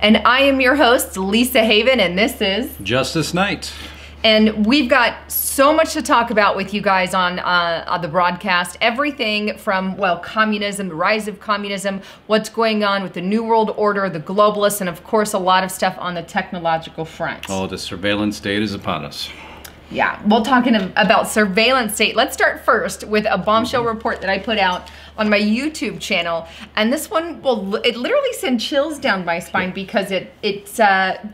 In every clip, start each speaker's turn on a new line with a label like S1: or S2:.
S1: And I am your host, Lisa Haven, and this is
S2: Justice Night.
S1: And we've got so much to talk about with you guys on the broadcast. Everything from, well, communism, the rise of communism, what's going on with the New World Order, the globalists, and of course a lot of stuff on the technological front.
S2: Oh, the surveillance state is upon us.
S1: Yeah, well, talking about surveillance state, let's start first with a bombshell report that I put out on my YouTube channel. And this one, well, it literally sent chills down my spine because it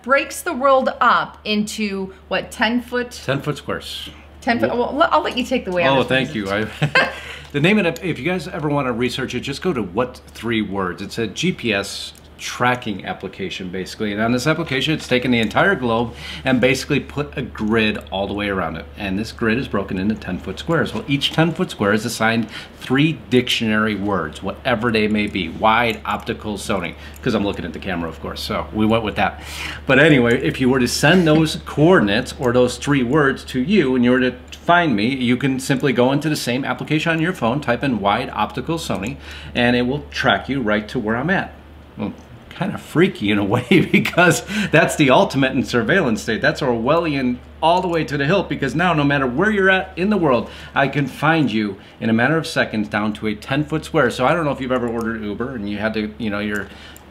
S1: breaks the world up into, what, 10 foot?
S2: 10 foot squares.
S1: 10 foot, well, I'll let you take the way out.
S2: Oh, thank you. The name of it, if you guys ever want to research it, just go to what 3 words. It's a GPS tracking application basically, and on this application it's taken the entire globe and basically put a grid all the way around it, and this grid is broken into 10 foot squares. Well, each 10 foot square is assigned 3 dictionary words, whatever they may be. Wide, optical, zoning, because I'm looking at the camera, of course, so we went with that. But anyway, if you were to send those coordinates or those 3 words to you and you were to find me, you can simply go into the same application on your phone, type in wide, optical, zoning, and it will track you right to where I'm at. Well, kind of freaky in a way, because that's the ultimate in surveillance state. That's Orwellian all the way to the hilt, because now no matter where you're at in the world, I can find you in a matter of seconds down to a 10 foot square. So I don't know if you've ever ordered Uber and you had to, you know, you're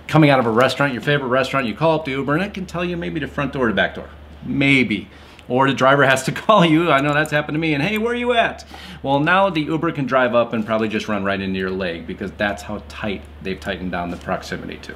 S2: coming out of a restaurant, your favorite restaurant, you call up the Uber and it can tell you maybe the front door or the back door. Maybe. Or the driver has to call you. I know that's happened to me. And hey, where are you at? Well, now the Uber can drive up and probably just run right into your leg, because that's how tight they've tightened down the proximity to.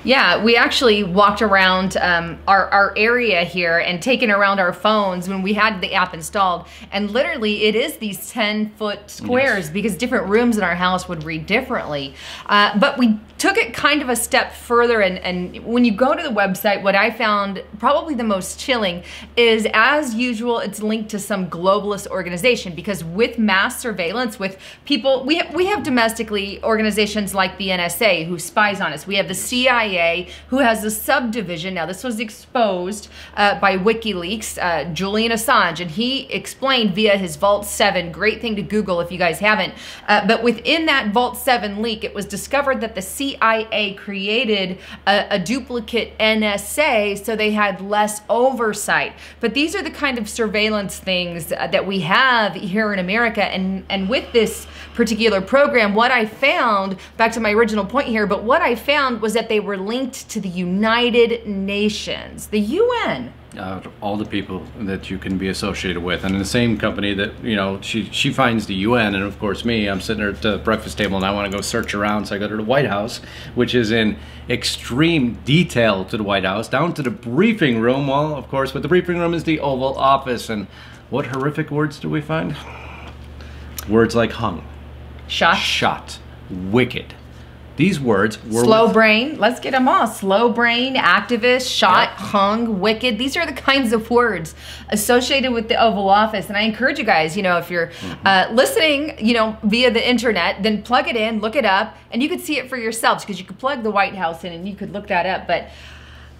S1: Yeah, we actually walked around our area here and taken around our phones when we had the app installed. And literally it is these 10 foot squares, yes, because different rooms in our house would read differently. But we took it kind of a step further, and when you go to the website, what I found probably the most chilling is, as usual, it's linked to some globalist organization, because with mass surveillance, with people, we have domestically organizations like the NSA who spies on us. We have the CIA who has a subdivision. Now, this was exposed by WikiLeaks, Julian Assange, and he explained via his Vault 7, great thing to Google if you guys haven't, but within that Vault 7 leak, it was discovered that the CIA created a duplicate NSA so they had less oversight. But these are the kind of surveillance things that we have here in America, and with this particular program, what I found, back to my original point here, but what I found was that they were linked to the United Nations, the UN.
S2: All the people that you can be associated with, and in the same company that, you know, she finds the UN, and of course me, I'm sitting there at the breakfast table and I want to go search around, so I go to the White House, which is in extreme detail to the White House, down to the briefing room. Well, of course, what the briefing room is the Oval Office, and what horrific words do we find? Words like hung, shot, wicked. These words were
S1: slow brain. Let's get them all. Slow brain, activist, shot, yep, hung, wicked. These are the kinds of words associated with the Oval Office. And I encourage you guys, you know, if you're listening, you know, via the internet, then plug it in, look it up, and you could see it for yourselves, because you could plug the White House in and you could look that up. But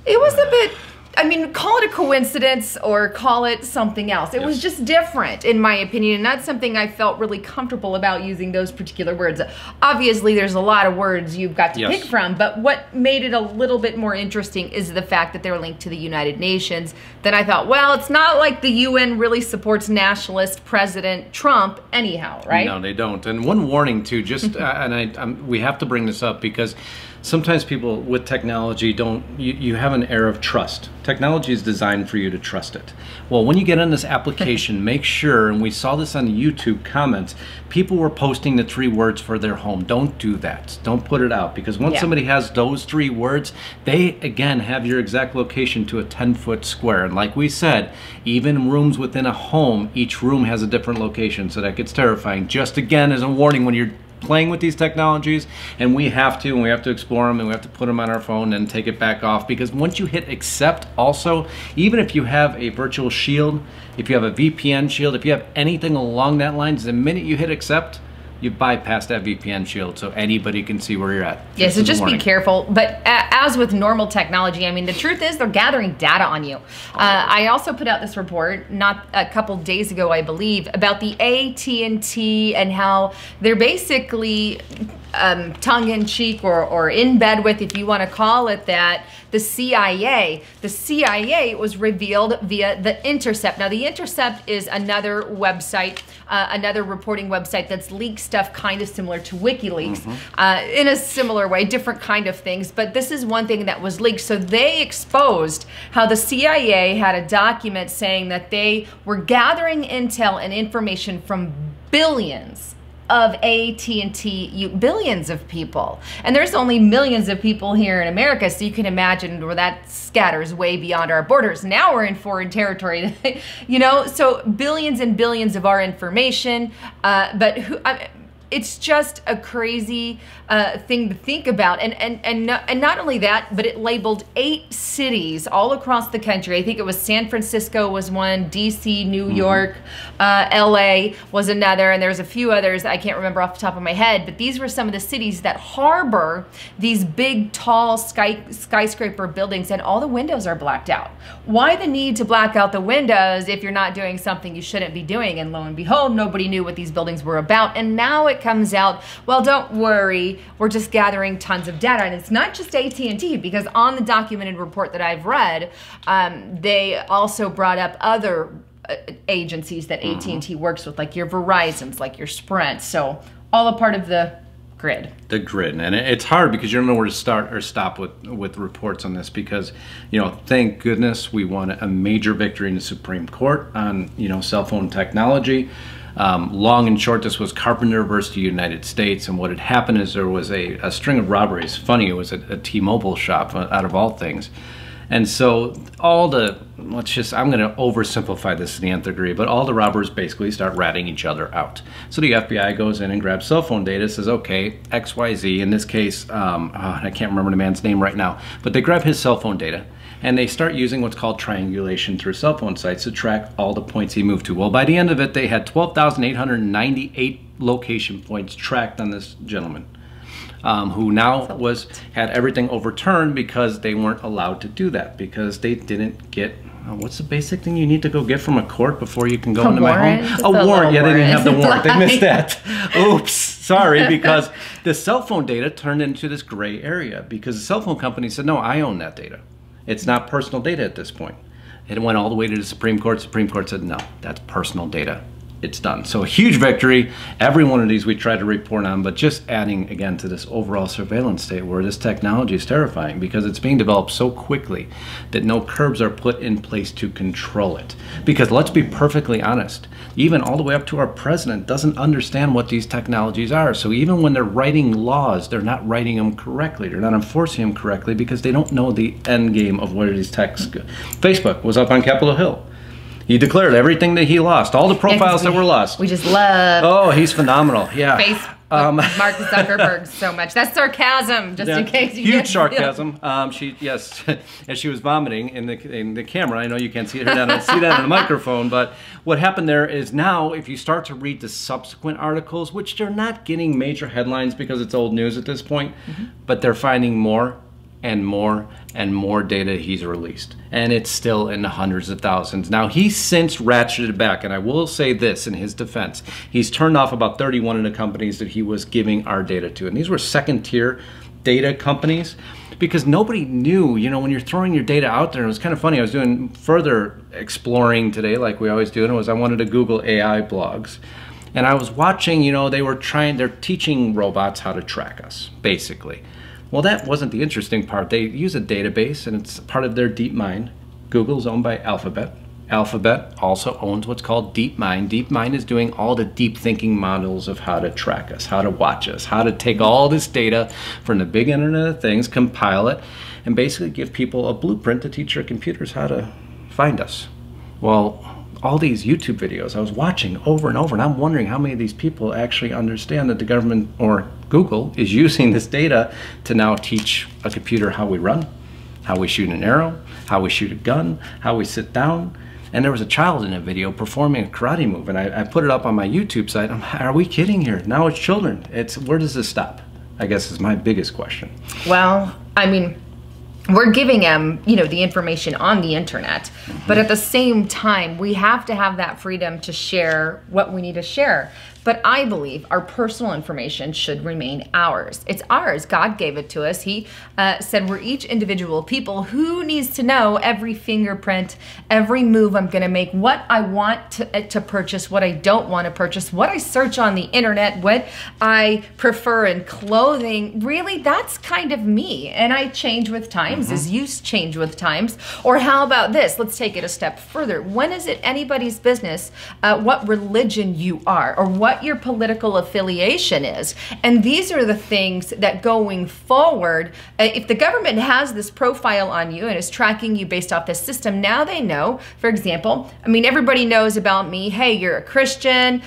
S1: it was a bit, I mean, call it a coincidence or call it something else. It was just different, in my opinion, and that's something I felt really comfortable about, using those particular words. Obviously, there's a lot of words you've got to pick from, but what made it a little bit more interesting is the fact that they're linked to the United Nations. Then I thought, well, it's not like the UN really supports nationalist President Trump anyhow, right?
S2: No, they don't. And one warning too, just, and we have to bring this up, because sometimes people with technology you have an air of trust. Technology is designed for you to trust it. Well, when you get on this application, make sure, and we saw this on the YouTube comments, people were posting the 3 words for their home. Don't do that. Don't put it out, because once somebody has those 3 words, they again have your exact location to a 10 foot square. And like we said, even rooms within a home, each room has a different location, so that gets terrifying. Just again as a warning when you're playing with these technologies, and we have to explore them, and we have to put them on our phone and take it back off, because once you hit accept, also, even if you have a virtual shield, if you have a VPN shield, if you have anything along that line, the minute you hit accept, you bypass that VPN shield so anybody can see where you're at.
S1: Yeah, so just be careful. But as with normal technology, I mean, the truth is they're gathering data on you. I also put out this report not a couple days ago, I believe, about the AT&T and how they're basically tongue-in-cheek or in bed with, if you want to call it that, the CIA. The CIA was revealed via The Intercept. Now, The Intercept is another website, another reporting website that's leaked stuff kind of similar to WikiLeaks in a similar way, different kind of things. But this is one thing that was leaked. So they exposed how the CIA had a document saying that they were gathering intel and information from billions of AT&T, billions of people. And there's only millions of people here in America, so you can imagine where that scatters way beyond our borders. Now we're in foreign territory, you know, so billions and billions of our information, it's just a crazy thing to think about. And not only that, but it labeled 8 cities all across the country. I think it was San Francisco was one, DC, New York, LA was another, and there's a few others I can't remember off the top of my head, but these were some of the cities that harbor these big, tall skyscraper buildings, and all the windows are blacked out. Why the need to black out the windows if you're not doing something you shouldn't be doing? And lo and behold, nobody knew what these buildings were about, and now it comes out, well, don't worry, we're just gathering tons of data. And it's not just AT&T, because on the documented report that I've read, they also brought up other agencies that AT&T works with, like your Verizons, like your Sprint. So all a part of the grid.
S2: The grid. And it's hard because you don't know where to start or stop with reports on this, because, you know, thank goodness we won a major victory in the Supreme Court on, you know, cell phone technology. Long and short, this was Carpenter versus the United States, and what had happened is there was a string of robberies. Funny, it was a T-Mobile shop, out of all things. And so all the, I'm going to oversimplify this to the nth degree, but all the robbers basically start ratting each other out. So the FBI goes in and grabs cell phone data, says, okay, XYZ, in this case, I can't remember the man's name right now, but they grab his cell phone data, and they start using what's called triangulation through cell phone sites to track all the points he moved to. Well, by the end of it, they had 12,898 location points tracked on this gentleman, who now had everything overturned because they weren't allowed to do that, because they didn't get, what's the basic thing you need to go get from a court before you can go into my home? A warrant. Yeah, they didn't have the warrant. They missed that. Oops, sorry, because the cell phone data turned into this gray area, because the cell phone company said, no, I own that data. It's not personal data at this point. It went all the way to the Supreme Court. Supreme Court said, no, that's personal data. It's done. So a huge victory. Every one of these we try to report on, but just adding again to this overall surveillance state where this technology is terrifying, because it's being developed so quickly that no curbs are put in place to control it. Because let's be perfectly honest, even all the way up to our president doesn't understand what these technologies are. So even when they're writing laws, they're not writing them correctly. They're not enforcing them correctly because they don't know the end game of where these techs go. Facebook was up on Capitol Hill. He declared everything that he lost, all the profiles that were lost.
S1: We just love.
S2: Oh, he's phenomenal. Yeah.
S1: Mark Zuckerberg so much. That's sarcasm, just in case you
S2: huge sarcasm. Yes, as she was vomiting in the camera. I know you can't see her see that on the microphone, but what happened there is now, if you start to read the subsequent articles, which they're not getting major headlines because it's old news at this point, but they're finding more and more and more data he's released, and it's still in the hundreds of thousands. Now, he's since ratcheted back, and I will say this in his defense, he's turned off about 31 of the companies that he was giving our data to, and these were second-tier data companies, because nobody knew, you know, when you're throwing your data out there. It was kind of funny. I was doing further exploring today, like we always do, and I wanted to Google AI blogs, and I was watching, you know, they're teaching robots how to track us, basically. Well, that wasn't the interesting part. They use a database, and it's part of their DeepMind. Google's owned by Alphabet. Alphabet also owns what's called DeepMind. DeepMind is doing all the deep thinking models of how to track us, how to watch us, how to take all this data from the big Internet of Things, compile it, and basically give people a blueprint to teach their computers how to find us. Well, all these YouTube videos I was watching over and over, and I'm wondering how many of these people actually understand that the government or Google is using this data to now teach a computer how we run, how we shoot an arrow, how we shoot a gun, how we sit down. and there was a child in a video performing a karate move, and I put it up on my YouTube site. Are we kidding here? Now it's children. Where does this stop? I guess is my biggest question.
S1: Well, I mean, we're giving them, you know, the information on the internet, but at the same time, we have to have that freedom to share what we need to share. But I believe our personal information should remain ours. It's ours. God gave it to us. He said we're each individual people. Who needs to know every fingerprint, every move I'm going to make, what I want to purchase, what I don't want to purchase, what I search on the internet, what I prefer in clothing? Really, that's kind of me. And I change with times as you change with times. Or how about this? Let's take it a step further. When is it anybody's business what religion you are or what your political affiliation is? And these are the things that going forward, if the government has this profile on you and is tracking you based off this system, now they know, for example, I mean, everybody knows about me. Hey, you're a Christian,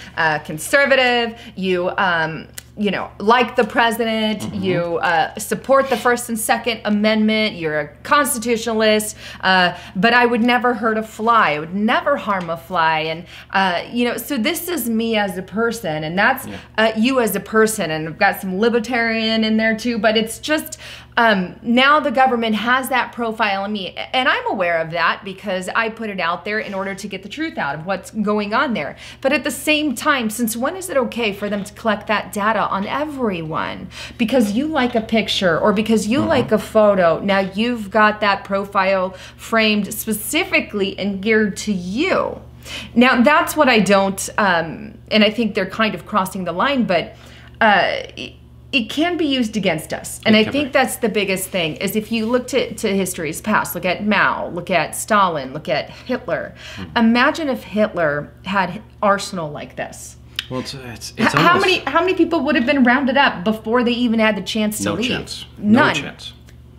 S1: conservative, you know, like the president, you support the First and Second Amendment, you're a constitutionalist, but I would never hurt a fly. I would never harm a fly. And, you know, so this is me as a person, and that's you as a person. And I've got some libertarian in there too, but it's just, now the government has that profile on me, and I'm aware of that because I put it out there in order to get the truth out of what's going on there. But at the same time, since when is it okay for them to collect that data on everyone? Because you like a picture or because you like a photo, now you've got that profile framed specifically and geared to you. Now that's what I don't, and I think they're kind of crossing the line, but it can be used against us. And I think that's the biggest thing, is if you look to history's past, look at Mao, look at Stalin, look at Hitler. Imagine if Hitler had arsenal like this.
S2: Well, it's
S1: how many people would have been rounded up before they even had the chance to leave?
S2: No chance.
S1: None.
S2: No chance.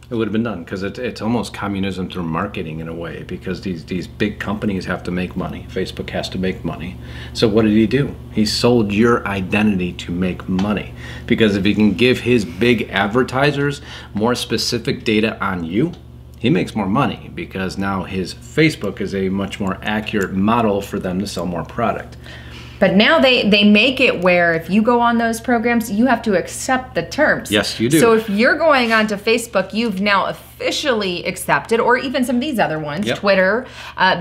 S2: It would have been done, because it's almost communism through marketing in a way, because these big companies have to make money. Facebook has to make money. So what did he do? He sold your identity to make money, because if he can give his big advertisers more specific data on you, he makes more money, because now his Facebook is a much more accurate model for them to sell more product.
S1: But now they make it where if you go on those programs, you have to accept the terms.
S2: Yes, you do.
S1: So if you're going onto Facebook, you've now officially accepted, or even some of these other ones, Twitter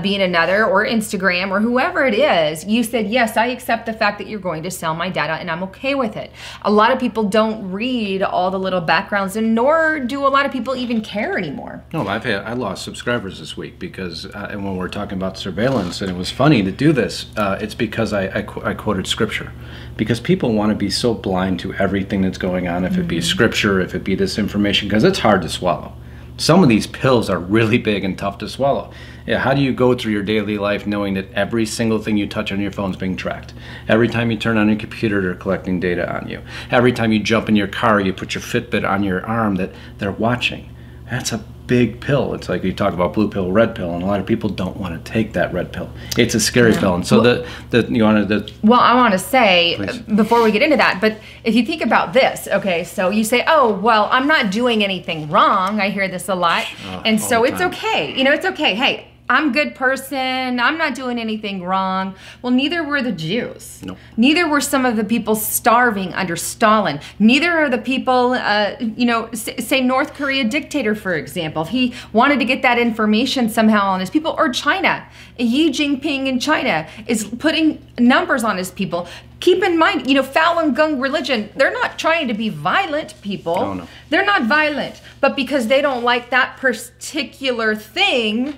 S1: being another, or Instagram, or whoever it is, you said, yes, I accept the fact that you're going to sell my data and I'm okay with it. A lot of people don't read all the little backgrounds, and nor do a lot of people even care anymore.
S2: No, I lost subscribers this week because, and when we're talking about surveillance, and it was funny to do this, it's because I quoted scripture, because people want to be so blind to everything that's going on, if it be scripture, if it be this information, because it's hard to swallow. Some of these pills are really big and tough to swallow. Yeah, how do you go through your daily life knowing that every single thing you touch on your phone is being tracked? Every time you turn on your computer, they're collecting data on you. Every time you jump in your car, you put your Fitbit on your arm, that they're watching. That's a big pill. It's like you talk about blue pill, red pill, and a lot of people don't want to take that red pill. It's a scary pill. And so you want to...
S1: Well, I want to say,
S2: Please.
S1: Before we get into that, but if you think about this, okay, so you say, oh, well, I'm not doing anything wrong. I hear this a lot. And so it's okay. You know, it's okay. Hey, I'm a good person. I'm not doing anything wrong. Well, neither were the Jews.
S2: No.
S1: Neither were some of the people starving under Stalin. Neither are the people, you know, say North Korea dictator, for example. If he wanted to get that information somehow on his people, or China, Xi Jinping in China is putting numbers on his people. Keep in mind, you know, Falun Gong religion, they're not trying to be violent people.
S2: Oh, no.
S1: They're not violent. But because they don't like that particular thing,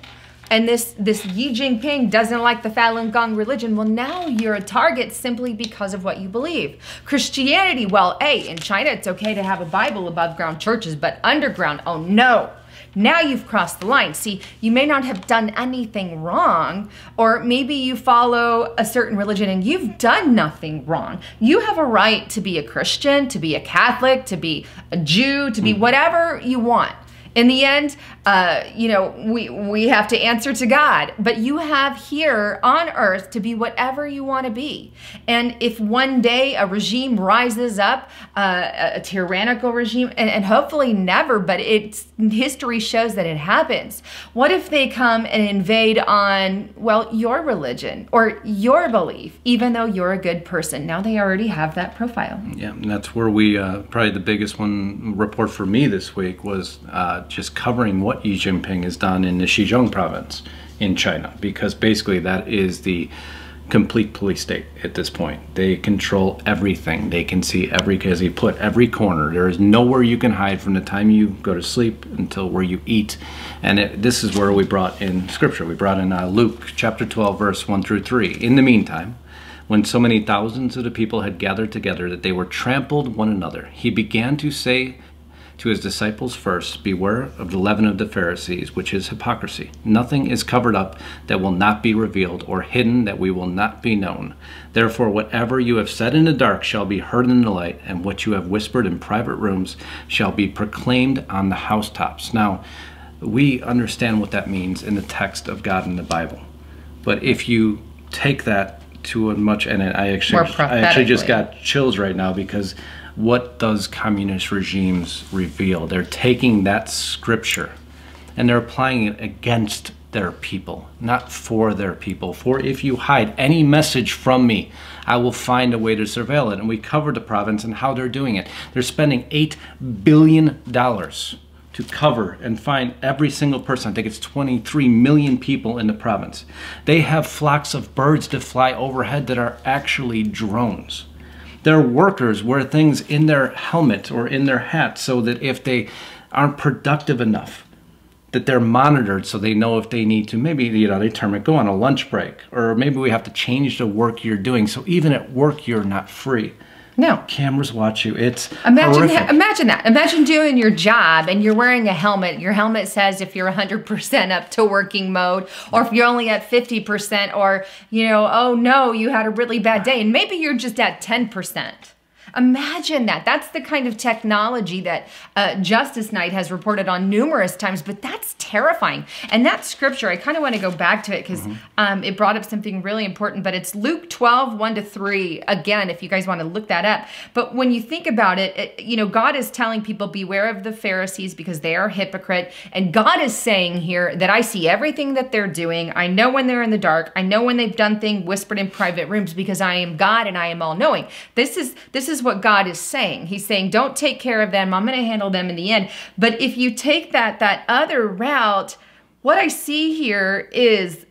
S1: and this Xi Jinping doesn't like the Falun Gong religion, well, now you're a target simply because of what you believe. Christianity, well, hey, in China, it's okay to have a Bible above ground churches, but underground, oh no. Now you've crossed the line. See, you may not have done anything wrong, or maybe you follow a certain religion and you've done nothing wrong. You have a right to be a Christian, to be a Catholic, to be a Jew, to be whatever you want. In the end, we have to answer to God. But you have here on earth to be whatever you want to be. And if one day a regime rises up, a tyrannical regime, and hopefully never, but history shows that it happens. What if they come and invade on, well, your religion or your belief, even though you're a good person? Now they already have that profile.
S2: Yeah, and that's where we, probably the biggest report for me this week was just covering what Xi Jinping has done in the Xizang province in China, because basically that is the complete police state at this point. They control everything. They can see because he put every corner. There is nowhere you can hide from the time you go to sleep until where you eat. And this is where we brought in scripture. We brought in Luke chapter 12, verse 1 through 3. In the meantime, when so many thousands of the people had gathered together that they were trampled one another, he began to say to his disciples first, beware of the leaven of the Pharisees, which is hypocrisy. Nothing is covered up that will not be revealed, or hidden that will not be known. Therefore, whatever you have said in the dark shall be heard in the light, and what you have whispered in private rooms shall be proclaimed on the housetops. Now, we understand what that means in the text of God in the Bible. But if you take that to a much, and I actually just got chills right now, because what does communist regimes reveal? They're taking that scripture and they're applying it against their people, not for their people. For if you hide any message from me, I will find a way to surveil it. And we covered the province and how they're doing it. They're spending $8 billion to cover and find every single person. I think it's 23 million people in the province. They have flocks of birds that fly overhead that are actually drones. Their workers wear things in their helmet or in their hat so that if they aren't productive enough, that they're monitored so they know if they need to, maybe, they term it, go on a lunch break, or maybe we have to change the work you're doing. So even at work, you're not free.
S1: No.
S2: Cameras watch you. It's
S1: horrific. Imagine that. Imagine doing your job and you're wearing a helmet. Your helmet says if you're 100% up to working mode, or if you're only at 50%, or, oh no, you had a really bad day. And maybe you're just at 10%. Imagine that. That's the kind of technology that Justice Night has reported on numerous times, but that's terrifying. And that scripture, I kind of want to go back to it because it brought up something really important, but it's Luke 12, 1 to 3. Again, if you guys want to look that up. But when you think about it, God is telling people, beware of the Pharisees because they are hypocrite. And God is saying here that I see everything that they're doing. I know when they're in the dark. I know when they've done things whispered in private rooms because I am God and I am all knowing. This is what God is saying. He's saying, don't take care of them. I'm going to handle them in the end. But if you take that other route, what I see here is,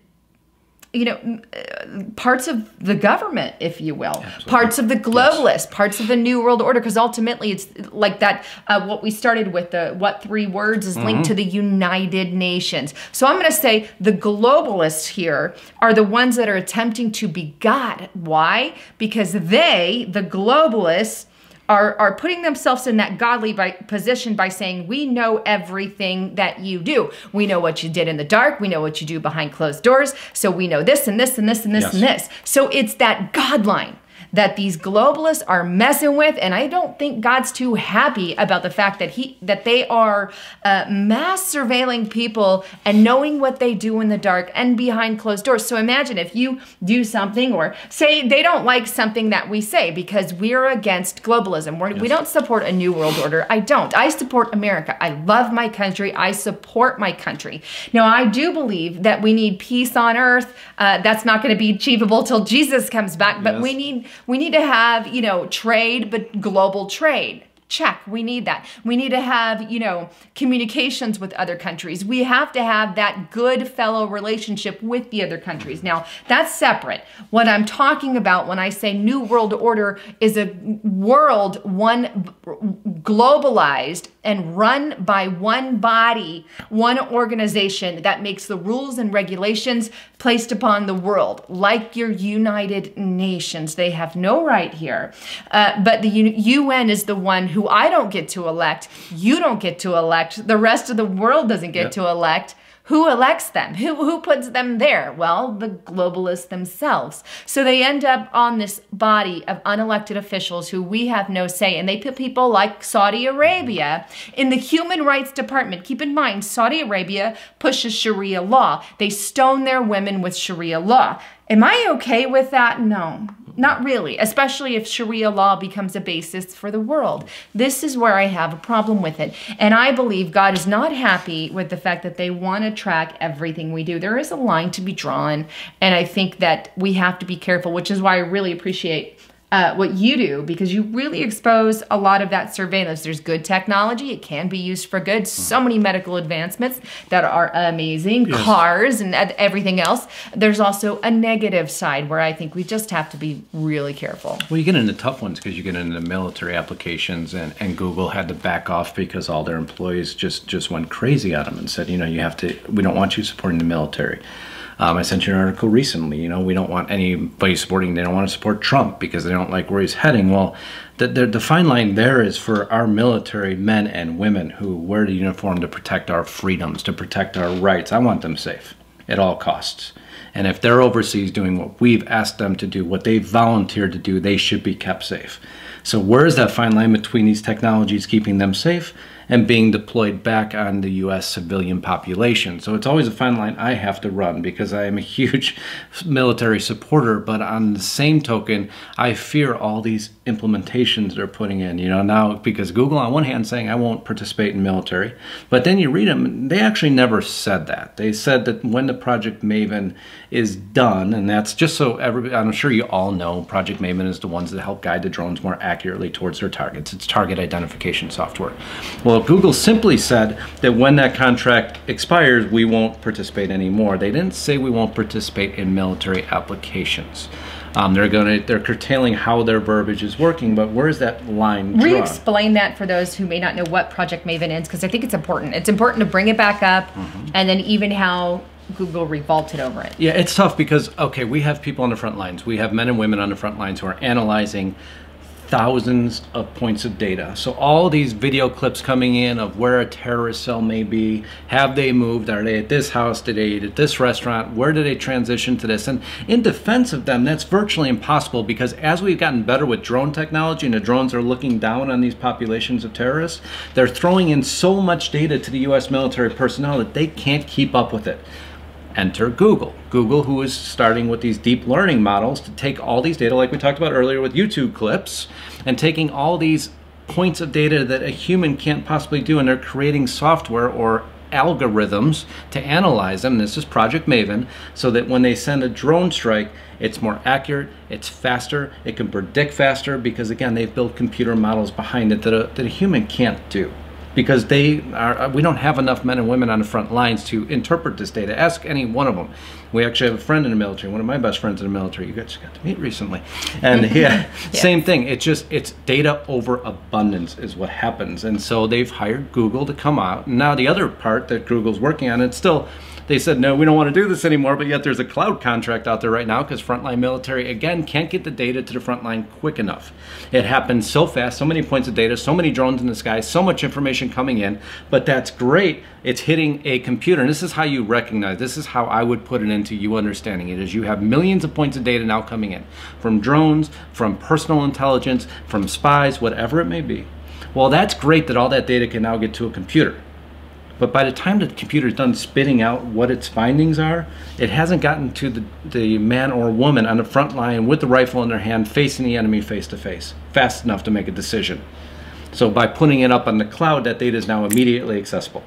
S1: parts of the government, if you will, absolutely. Parts of the globalists, yes. Parts of the New World Order, because ultimately it's like that, what we started with, what 3 words is linked to the United Nations. So I'm going to say the globalists here are the ones that are attempting to be God. Why? Because they, the globalists, are putting themselves in that godly position by saying, we know everything that you do. We know what you did in the dark. We know what you do behind closed doors. So we know this and this and this and this and this. So it's that God line that these globalists are messing with, and I don't think God's too happy about the fact that they are mass surveilling people and knowing what they do in the dark and behind closed doors. So imagine if you do something or say they don't like something that we say because we're against globalism. We don't support a new world order. I don't. I support America. I love my country. I support my country. Now, I do believe that we need peace on earth. That's not going to be achievable till Jesus comes back, but we need to have, trade, but global trade. Check. We need that. We need to have, communications with other countries. We have to have that good fellow relationship with the other countries. Now, that's separate. What I'm talking about when I say New World Order is a world, one globalized and run by one body, one organization that makes the rules and regulations placed upon the world, like your United Nations. They have no right here. But the UN is the one who I don't get to elect. You don't get to elect. The rest of the world doesn't get to elect. Who elects them? Who puts them there? Well, the globalists themselves. So they end up on this body of unelected officials who we have no say. And they put people like Saudi Arabia in the Human Rights Department. Keep in mind, Saudi Arabia pushes Sharia law. They stone their women with Sharia law. Am I okay with that? No. Not really, especially if Sharia law becomes a basis for the world. This is where I have a problem with it. And I believe God is not happy with the fact that they want to track everything we do. There is a line to be drawn, and I think that we have to be careful, which is why I really appreciate what you do, because you really expose a lot of that surveillance. There's good technology. It can be used for good. So many medical advancements that are amazing, yes. Cars and everything else. There's also a negative side where I think we just have to be really careful.
S2: Well, you get into tough ones because you get into military applications, and Google had to back off because all their employees just went crazy at them and said, you know, we don't want you supporting the military. I sent you an article recently, you know, we don't want anybody they don't want to support Trump because they don't like where he's heading. Well, the fine line there is for our military men and women who wear the uniform to protect our freedoms, to protect our rights. I want them safe at all costs. And if they're overseas doing what we've asked them to do, what they've volunteered to do, they should be kept safe. So where is that fine line between these technologies keeping them safe and being deployed back on the U.S. civilian population? So it's always a fine line I have to run because I am a huge military supporter, but on the same token, I fear all these implementations they're putting in, you know, now because Google on one hand saying I won't participate in military, but then you read them, they actually never said that. They said that when the Project Maven is done, and that's just so everybody, I'm sure you all know, Project Maven is the ones that help guide the drones more accurately towards their targets. It's target identification software. Well, Google simply said that when that contract expires, we won't participate anymore. They didn't say we won't participate in military applications. They're curtailing how their verbiage is working, but where is that line drawn?
S1: Re-explain that for those who may not know what Project Maven is, because I think it's important. It's important to bring it back up, and then even how Google revolted over it.
S2: Yeah, it's tough because, okay, we have people on the front lines. We have men and women on the front lines who are analyzing thousands of points of data. So all these video clips coming in of where a terrorist cell may be, have they moved, are they at this house, did they eat at this restaurant, where did they transition to this? And in defense of them, that's virtually impossible because as we've gotten better with drone technology and the drones are looking down on these populations of terrorists, they're throwing in so much data to the US military personnel that they can't keep up with it. Enter Google. Google, who is starting with these deep learning models to take all these data, like we talked about earlier with YouTube clips, and taking all these points of data that a human can't possibly do, and they're creating software or algorithms to analyze them. This is Project Maven, so that when they send a drone strike, it's more accurate, it's faster, it can predict faster, because again, they've built computer models behind it that a human can't do. Because we don't have enough men and women on the front lines to interpret this data. Ask any one of them. We actually have a friend in the military, one of my best friends in the military. You guys got to meet recently. And yeah, yes. Same thing. It's data over abundance is what happens. And so they've hired Google to come out. And now the other part that Google's working on, it's still, they said, no, we don't want to do this anymore, but yet there's a cloud contract out there right now because frontline military, again, can't get the data to the front line quick enough. It happens so fast, so many points of data, so many drones in the sky, so much information coming in, but that's great. It's hitting a computer, and this is how you recognize, this is how I would put it into you understanding it, is you have millions of points of data now coming in, from drones, from personal intelligence, from spies, whatever it may be. Well, that's great that all that data can now get to a computer. But by the time the computer's done spitting out what its findings are, it hasn't gotten to the man or woman on the front line with the rifle in their hand facing the enemy face to face, fast enough to make a decision. So by putting it up on the cloud, that data is now immediately accessible.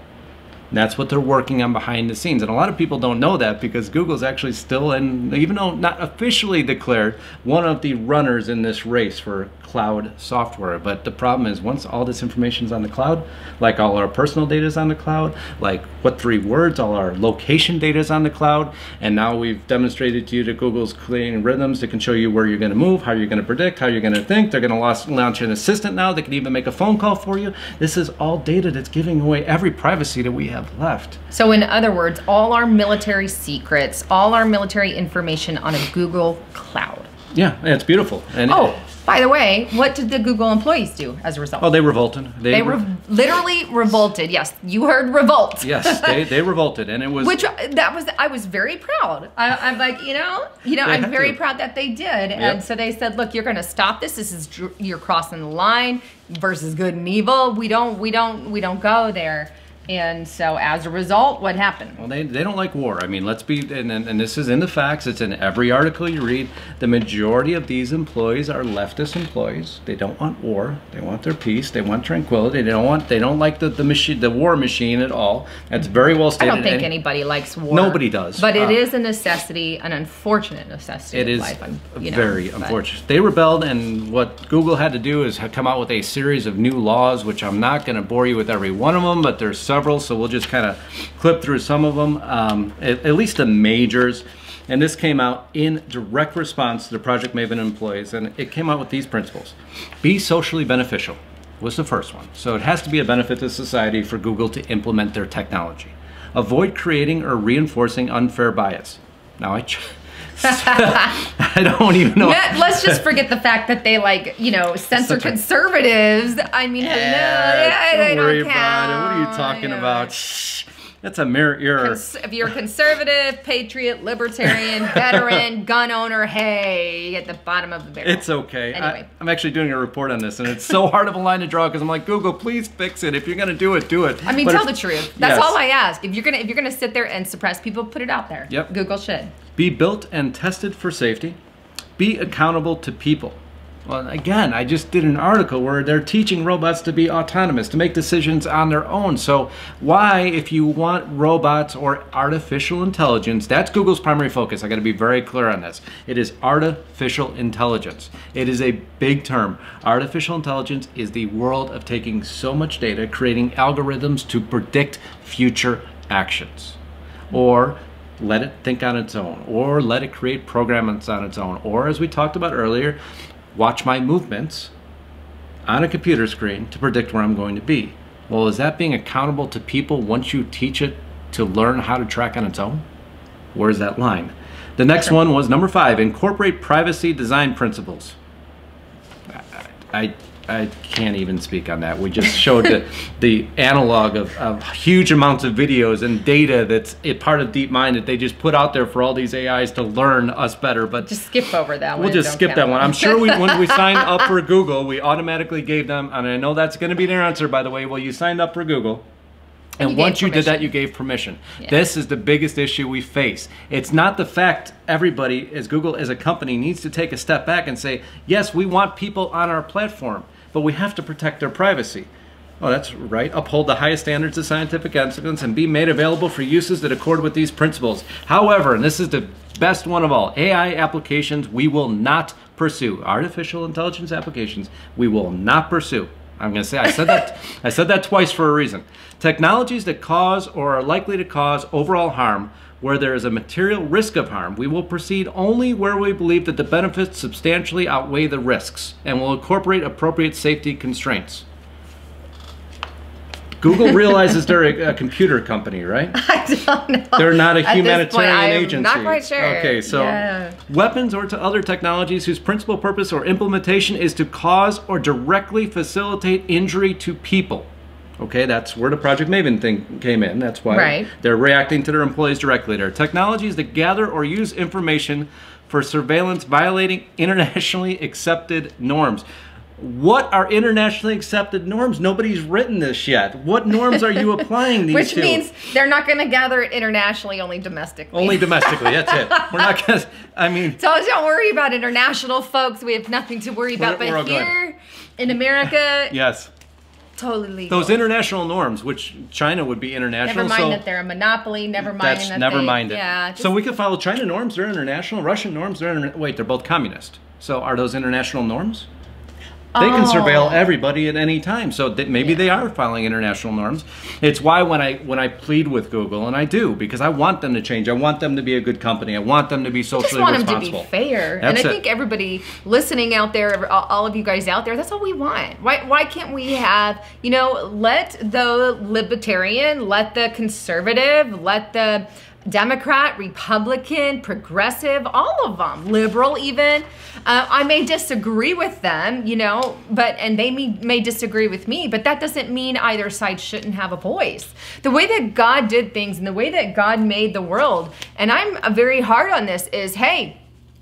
S2: And that's what they're working on behind the scenes. And a lot of people don't know that because Google's actually still, and even though not officially declared, one of the runners in this race for cloud software. But the problem is once all this information is on the cloud, like all our personal data is on the cloud, like what 3 words, all our location data is on the cloud, and now we've demonstrated to you that Google's creating rhythms that can show you where you're going to move, how you're going to predict, how you're going to think. They're going to launch an assistant now that can even make a phone call for you. This is all data that's giving away every privacy that we have left.
S1: So in other words, all our military secrets, all our military information on a Google cloud.
S2: Yeah, it's beautiful. And
S1: By the way, what did the Google employees do as a result?
S2: Oh, they revolted.
S1: They literally revolted. Yes, you heard revolt.
S2: Yes, they revolted, and it was
S1: I was very proud. I'm like, I'm very proud that they did.
S2: Yep.
S1: And so they said, look, you're going to stop this. You're crossing the line versus good and evil. We don't go there. And so as a result, what happened?
S2: Well, they don't like war. I mean, let's be, and this is in the facts, it's in every article you read. The majority of these employees are leftist employees. They don't want war. They want their peace. They want tranquility. They don't like the machine, the war machine at all. That's very well stated.
S1: I don't think anybody likes war.
S2: Nobody does.
S1: But it is a necessity, an unfortunate necessity
S2: it
S1: of
S2: is
S1: life.
S2: Very unfortunate. They rebelled, and what Google had to do is come out with a series of new laws, which I'm not going to bore you with every one of them, but there's several, so we'll just kind of clip through some of them, at least the majors. And this came out in direct response to the Project Maven employees, and it came out with these principles. Be socially beneficial was the first one. So it has to be a benefit to society for Google to implement their technology. Avoid creating or reinforcing unfair bias. Now I don't even know.
S1: Let's just forget the fact that they censor conservatives. I mean, they don't count.
S2: What are you talking about? That's a mere error.
S1: If you're a conservative, patriot, libertarian, veteran, gun owner, hey, at the bottom of the barrel.
S2: It's okay.
S1: Anyway.
S2: I'm actually doing a report on this, and it's so hard of a line to draw because I'm like, Google, please fix it. If you're gonna do it, do it.
S1: I mean, tell the truth. That's all I ask. If you're gonna sit there and suppress people, put it out there.
S2: Yep.
S1: Google should.
S2: Be built and tested for safety. Be accountable to people. Well, again, I just did an article where they're teaching robots to be autonomous, to make decisions on their own. So why, if you want robots or artificial intelligence, that's Google's primary focus. I got to be very clear on this. It is artificial intelligence. It is a big term. Artificial intelligence is the world of taking so much data, creating algorithms to predict future actions, or let it think on its own, or let it create programs on its own, or, as we talked about earlier, watch my movements on a computer screen to predict where I'm going to be. Well, is that being accountable to people once you teach it to learn how to track on its own? Where's that line? The next one was number 5, incorporate privacy design principles. I can't even speak on that. We just showed the analog of huge amounts of videos and data that's part of DeepMind that they just put out there for all these AIs to learn us better. But
S1: just skip over that one.
S2: We'll just skip that one. I'm sure when we signed up for Google, we automatically gave them, and I know that's going to be their answer, by the way, well, you signed up for Google. And once you did that, you gave permission. Yeah. This is the biggest issue we face. It's not the fact everybody, as Google, as a company, needs to take a step back and say, yes, we want people on our platform, but we have to protect their privacy. Oh, that's right. Uphold the highest standards of scientific excellence and be made available for uses that accord with these principles. However, and this is the best one of all, AI applications we will not pursue. Artificial intelligence applications we will not pursue. I'm going to say I said that twice for a reason. Technologies that cause or are likely to cause overall harm, where there is a material risk of harm, we will proceed only where we believe that the benefits substantially outweigh the risks and will incorporate appropriate safety constraints. Google realizes they're a computer company, right?
S1: I don't know.
S2: They're not a humanitarian agency.
S1: I'm not quite sure.
S2: Okay, so weapons or to other technologies whose principal purpose or implementation is to cause or directly facilitate injury to people. Okay, that's where the Project Maven thing came in. That's why they're reacting to their employees directly. There are technologies that gather or use information for surveillance violating internationally accepted norms. What are internationally accepted norms? Nobody's written this yet. What norms are you applying these
S1: Which
S2: to?
S1: means they're not going to gather it internationally, only domestically.
S2: Only domestically, that's it. We're not going to, I mean.
S1: So don't worry about international folks. We have nothing to worry about. But here in America,
S2: yes,
S1: totally legal.
S2: Those international norms, which China would be international.
S1: Never mind that they're a monopoly. Never mind that
S2: never mind it.
S1: Yeah.
S2: So we could follow China norms. They're international. Russian norms. Wait, they're both communist. So are those international norms? They can surveil everybody at any time, so maybe they are following international norms. It's why when I plead with Google, and I do, because I want them to change. I want them to be a good company. I want them to be socially responsible.
S1: I just want them to be fair. And I think everybody listening out there, all of you guys out there, that's all we want. Why can't we have, let the libertarian, let the conservative, let the Democrat, Republican, progressive, all of them, liberal even. I may disagree with them, you know, and they may disagree with me, but that doesn't mean either side shouldn't have a voice. The way that God did things and the way that God made the world, and I'm very hard on this, is, hey,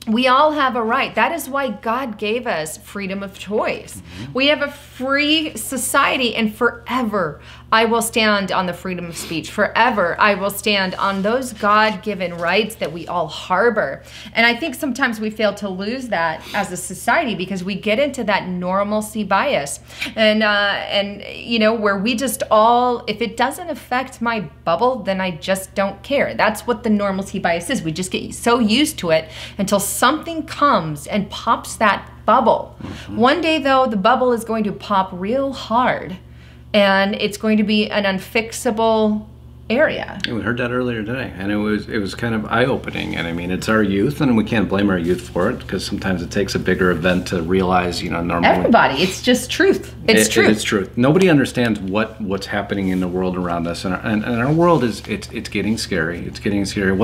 S1: we all have a right. That is why God gave us freedom of choice. We have a free society, and forever I will stand on the freedom of speech. Forever I will stand on those God-given rights that we all harbor. And I think sometimes we fail to lose that as a society because we get into that normalcy bias. And you know, where we just all, if it doesn't affect my bubble, then I just don't care. That's what the normalcy bias is. We just get so used to it until something comes and pops that bubble. One day though, the bubble is going to pop real hard, and it's going to be an unfixable area.
S2: Yeah, we heard that earlier today, and it was kind of eye-opening. And I mean, it's our youth, and we can't blame our youth for it, because sometimes it takes a bigger event to realize, you know, normally.
S1: Everybody, it's just truth. It's truth.
S2: It's truth. Nobody understands what's happening in the world around us, and our world is it's getting scary. It's getting scary.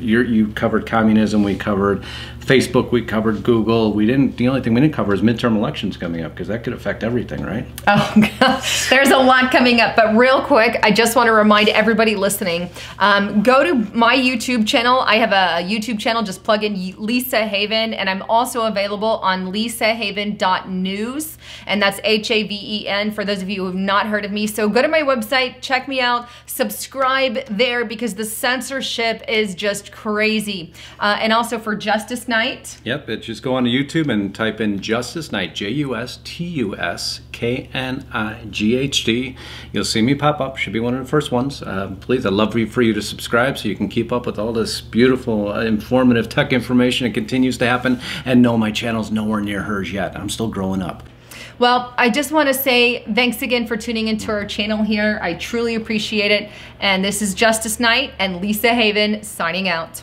S2: You covered communism. We covered Facebook. We covered Google. The only thing we didn't cover is midterm elections coming up, because that could affect everything, right?
S1: Oh God, there's a lot coming up. But real quick, I just want to remind everybody listening, go to my YouTube channel. I have a YouTube channel. Just plug in Lisa Haven, and I'm also available on lisahaven.news, and that's Haven for those of you who have not heard of me. So go to my website, check me out, subscribe there, because the censorship is just crazy. And also for Justice Night.
S2: Yep, just go on to YouTube and type in Justice Night, JUSTUSKNIGHT. You'll see me pop up. Should be one of the first ones. Please, I'd love for you to subscribe so you can keep up with all this beautiful, informative tech information that continues to happen. And no, my channel's nowhere near hers yet. I'm still growing up.
S1: Well, I just want to say thanks again for tuning into our channel here. I truly appreciate it. And this is Justice Night and Lisa Haven signing out.